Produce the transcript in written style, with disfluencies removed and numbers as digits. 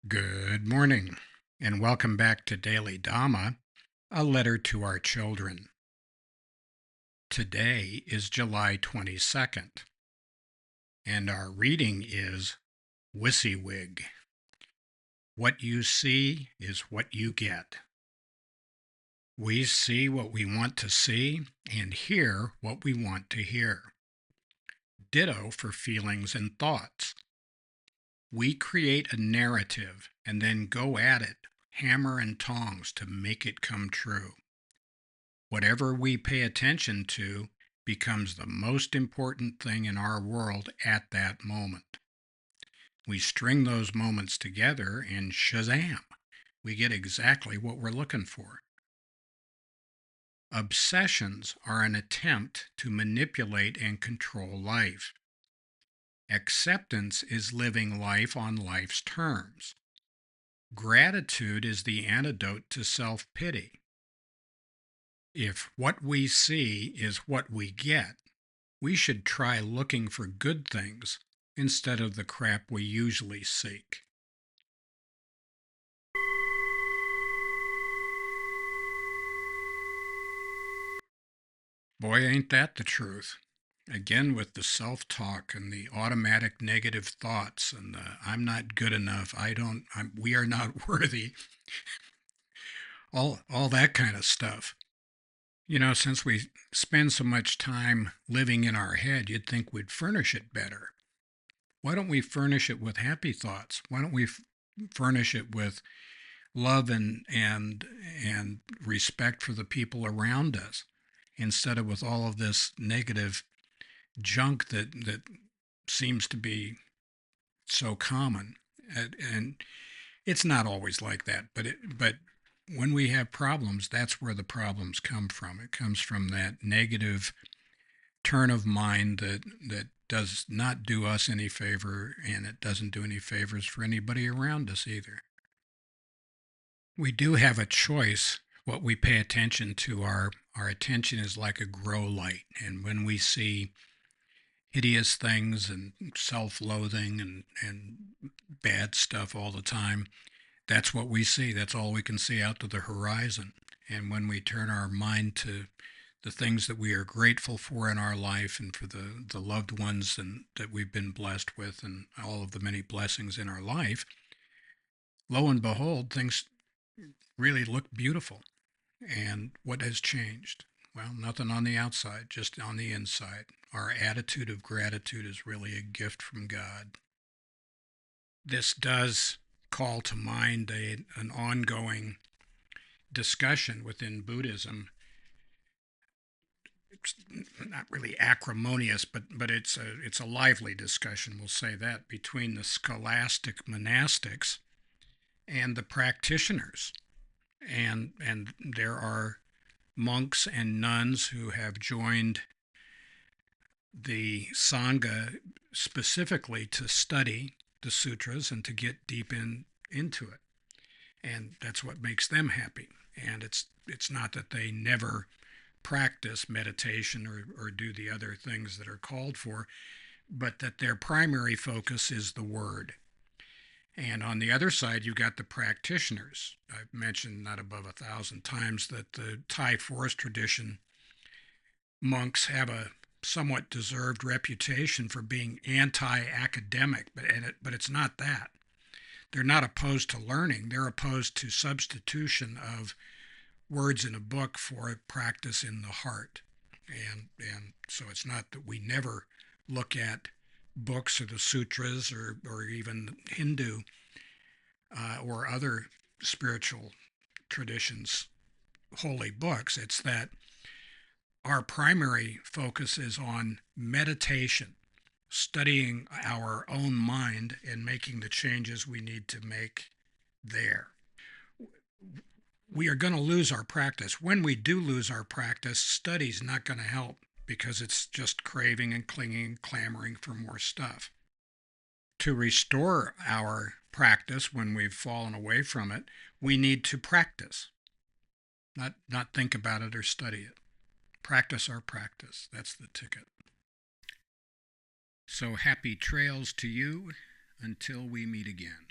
Good morning, and welcome back to Daily Dhamma, a letter to our children. Today is July 22nd, and our reading is Wysiwyg. What you see is what you get. We see what we want to see and hear what we want to hear. Ditto for feelings and thoughts. We create a narrative and then go at it, hammer and tongs, to make it come true. Whatever we pay attention to becomes the most important thing in our world at that moment. We string those moments together and shazam, we get exactly what we're looking for. Obsessions are an attempt to manipulate and control life. Acceptance is living life on life's terms. Gratitude is the antidote to self-pity. If what we see is what we get, we should try looking for good things instead of the crap we usually seek. Boy, ain't that the truth. Again, with the self-talk and the automatic negative thoughts and the I'm not good enough, we are not worthy, all that kind of stuff. Since we spend so much time living in our head, you'd think we'd furnish it better. Why don't we furnish it with happy thoughts? Why don't we furnish it with love and respect for the people around us, instead of with all of this negative junk that seems to be so common? And it's not always like that, but when we have problems, that's where the problems come from. It comes from that negative turn of mind that does not do us any favor, and it doesn't do any favors for anybody around us either. We do have a choice what we pay attention to. Our attention is like a grow light, and when we see hideous things and self-loathing and bad stuff all the time, that's what we see. That's all we can see out to the horizon. And when we turn our mind to the things that we are grateful for in our life, and for the loved ones and that we've been blessed with, and all of the many blessings in our life, lo and behold, things really look beautiful. And what has changed? Well, nothing on the outside, just on the inside. Our attitude of gratitude is really a gift from God. This does call to mind an ongoing discussion within Buddhism. It's not really acrimonious, but it's a lively discussion, we'll say that, between the scholastic monastics and the practitioners. And there are monks and nuns who have joined the Sangha specifically to study the sutras and to get deep into it. And that's what makes them happy. And it's not that they never practice meditation or do the other things that are called for, but that their primary focus is the word. And on the other side, you've got the practitioners. I've mentioned not above 1,000 times that the Thai forest tradition monks have a somewhat deserved reputation for being anti-academic, but it's not that. They're not opposed to learning. They're opposed to substitution of words in a book for practice in the heart. And so it's not that we never look at books or the sutras or even Hindu or other spiritual traditions, holy books. It's that our primary focus is on meditation, studying our own mind and making the changes we need to make there. We are going to lose our practice. When we do lose our practice, study's not going to help, because it's just craving and clinging and clamoring for more stuff. To restore our practice when we've fallen away from it, we need to practice, not think about it or study it. Practice our practice. That's the ticket. So happy trails to you until we meet again.